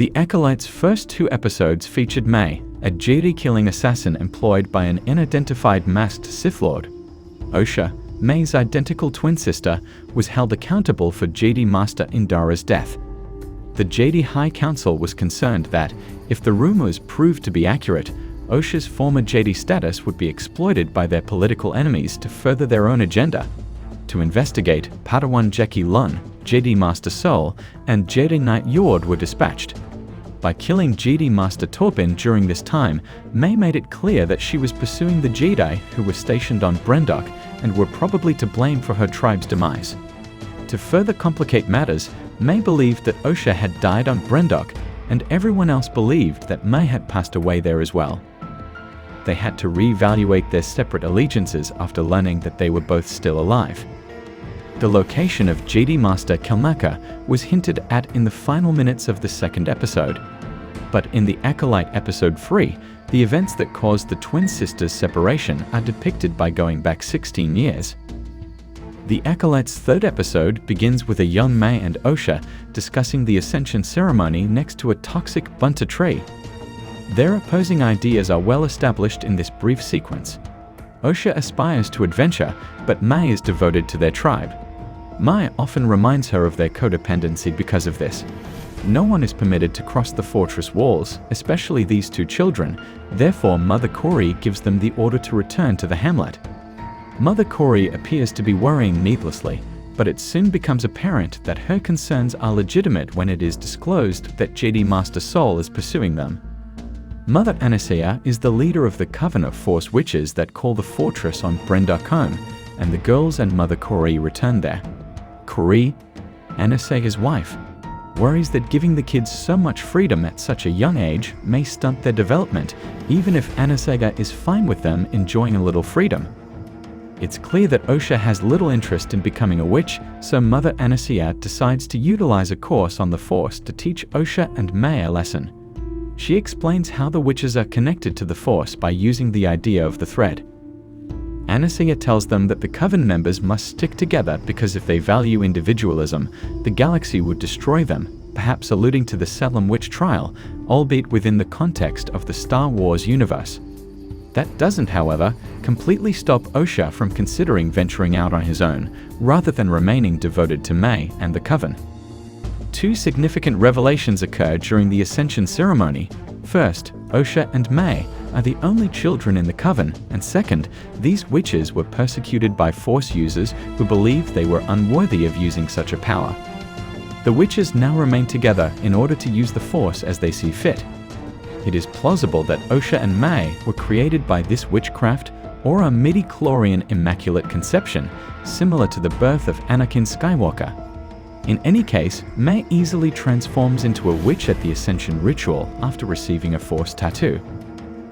The Acolyte's first 2 episodes featured May, a Jedi-killing assassin employed by an unidentified masked Sith Lord. Osha, May's identical twin sister, was held accountable for Jedi Master Indara's death. The Jedi High Council was concerned that, if the rumors proved to be accurate, Osha's former Jedi status would be exploited by their political enemies to further their own agenda. To investigate, Padawan Jeki Lun, Jedi Master Sol, and Jedi Knight Yord were dispatched. By killing Jedi Master Torbin during this time, May made it clear that she was pursuing the Jedi who were stationed on Brendok and were probably to blame for her tribe's demise. To further complicate matters, May believed that Osha had died on Brendok, and everyone else believed that May had passed away there as well. They had to reevaluate their separate allegiances after learning that they were both still alive. The location of Jedi Master Kelmaka was hinted at in the final minutes of the 2nd episode. But in the Acolyte episode 3, the events that caused the twin sisters' separation are depicted by going back 16 years. The Acolyte's 3rd episode begins with a young May and Osha discussing the Ascension ceremony next to a toxic bunta tree. Their opposing ideas are well established in this brief sequence. Osha aspires to adventure, but May is devoted to their tribe. Mai often reminds her of their codependency because of this. No one is permitted to cross the fortress walls, especially these 2 children, therefore Mother Cori gives them the order to return to the hamlet. Mother Cori appears to be worrying needlessly, but it soon becomes apparent that her concerns are legitimate when it is disclosed that Jedi Master Sol is pursuing them. Mother Anastasia is the leader of the coven of Force Witches that call the fortress on Brendok home, and the girls and Mother Cori return there. Cori, Anastasia's wife, worries that giving the kids so much freedom at such a young age may stunt their development, even if Anastasia is fine with them enjoying a little freedom. It's clear that Osha has little interest in becoming a witch, so Mother Anastasia decides to utilize a course on the Force to teach Osha and May a lesson. She explains how the witches are connected to the Force by using the idea of the thread. Anastasia tells them that the Coven members must stick together because if they value individualism, the galaxy would destroy them, perhaps alluding to the Salem witch trial, albeit within the context of the Star Wars universe. That doesn't, however, completely stop Osha from considering venturing out on his own, rather than remaining devoted to May and the Coven. 2 significant revelations occur during the Ascension ceremony. First, Osha and May are the only children in the Coven, and second, these witches were persecuted by Force users who believed they were unworthy of using such a power. The witches now remain together in order to use the Force as they see fit. It is plausible that Osha and May were created by this witchcraft or a midi-chlorian immaculate conception, similar to the birth of Anakin Skywalker. In any case, May easily transforms into a witch at the Ascension ritual after receiving a Force tattoo.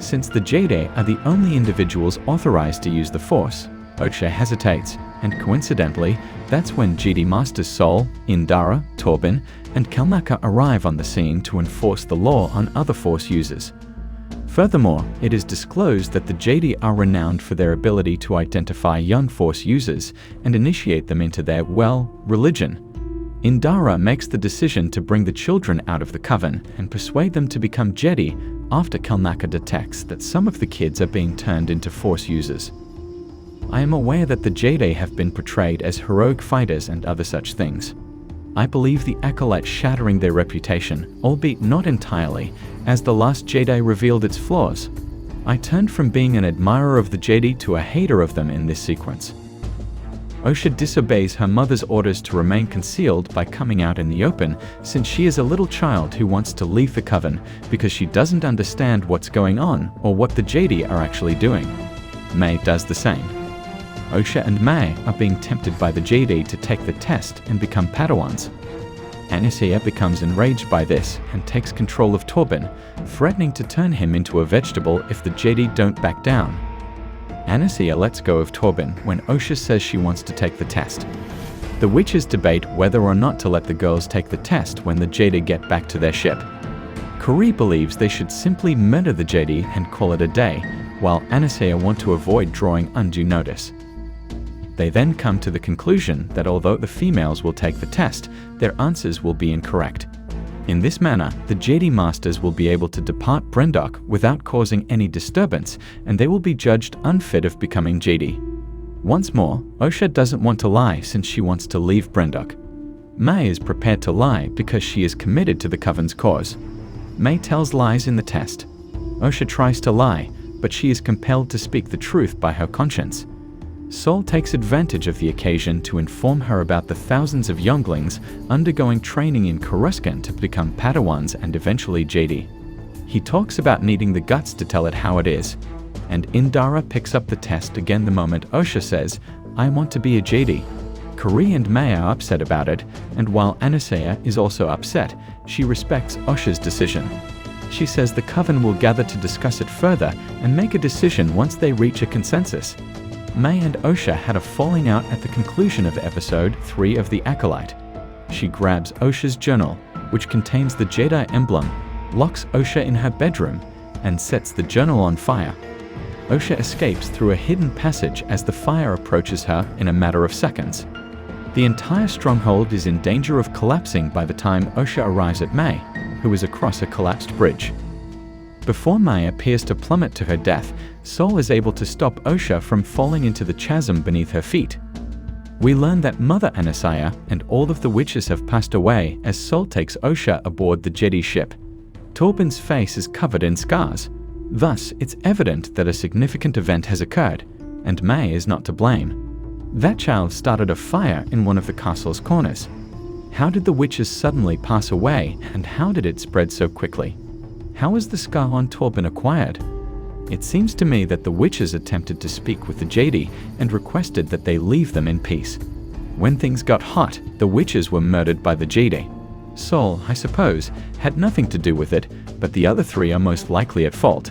Since the Jedi are the only individuals authorized to use the Force, Osha hesitates, and coincidentally, that's when Jedi Masters Sol, Indara, Torbin, and Kelmaka arrive on the scene to enforce the law on other Force users. Furthermore, it is disclosed that the Jedi are renowned for their ability to identify young Force users and initiate them into their, religion. Indara makes the decision to bring the children out of the Coven and persuade them to become Jedi after Kelmaka detects that some of the kids are being turned into Force users. I am aware that the Jedi have been portrayed as heroic fighters and other such things. I believe the Acolyte shattering their reputation, albeit not entirely, as The Last Jedi revealed its flaws. I turned from being an admirer of the Jedi to a hater of them in this sequence. Osha disobeys her mother's orders to remain concealed by coming out in the open, since she is a little child who wants to leave the Coven because she doesn't understand what's going on or what the Jedi are actually doing. May does the same. Osha and May are being tempted by the Jedi to take the test and become Padawans. Anastasia becomes enraged by this and takes control of Torbin, threatening to turn him into a vegetable if the Jedi don't back down. Anastasia lets go of Torbin when Osha says she wants to take the test. The witches debate whether or not to let the girls take the test when the Jedi get back to their ship. Cori believes they should simply murder the Jedi and call it a day, while Anastasia wants to avoid drawing undue notice. They then come to the conclusion that although the females will take the test, their answers will be incorrect. In this manner, the Jedi Masters will be able to depart Brendok without causing any disturbance, and they will be judged unfit of becoming Jedi. Once more, Osha doesn't want to lie since she wants to leave Brendok. May is prepared to lie because she is committed to the Coven's cause. May tells lies in the test. Osha tries to lie, but she is compelled to speak the truth by her conscience. Sol takes advantage of the occasion to inform her about the thousands of younglings undergoing training in Coruscant to become Padawans and eventually Jedi. He talks about needing the guts to tell it how it is, and Indara picks up the test again the moment Osha says, "I want to be a Jedi." Kari and May are upset about it, and while Anasea is also upset, she respects Osha's decision. She says the Coven will gather to discuss it further and make a decision once they reach a consensus. May and Osha had a falling out at the conclusion of Episode 3 of The Acolyte. She grabs Osha's journal, which contains the Jedi emblem, locks Osha in her bedroom, and sets the journal on fire. Osha escapes through a hidden passage as the fire approaches her in a matter of seconds. The entire stronghold is in danger of collapsing by the time Osha arrives at May, who is across a collapsed bridge. Before May appears to plummet to her death, Sol is able to stop Osha from falling into the chasm beneath her feet. We learn that Mother Anasaya and all of the witches have passed away as Sol takes Osha aboard the Jedi ship. Torben's face is covered in scars. Thus, it's evident that a significant event has occurred, and May is not to blame. That child started a fire in one of the castle's corners. How did the witches suddenly pass away, and how did it spread so quickly? How was the scar on Torben acquired? It seems to me that the witches attempted to speak with the Jedi and requested that they leave them in peace. When things got hot, the witches were murdered by the Jedi. Sol, I suppose, had nothing to do with it, but the other three are most likely at fault.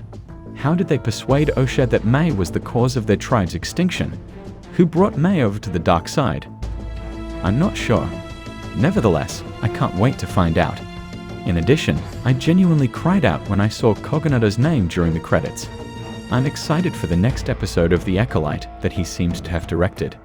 How did they persuade Osha that May was the cause of their tribe's extinction? Who brought May over to the dark side? I'm not sure. Nevertheless, I can't wait to find out. In addition, I genuinely cried out when I saw Kogonada's name during the credits. I'm excited for the next episode of The Acolyte that he seems to have directed.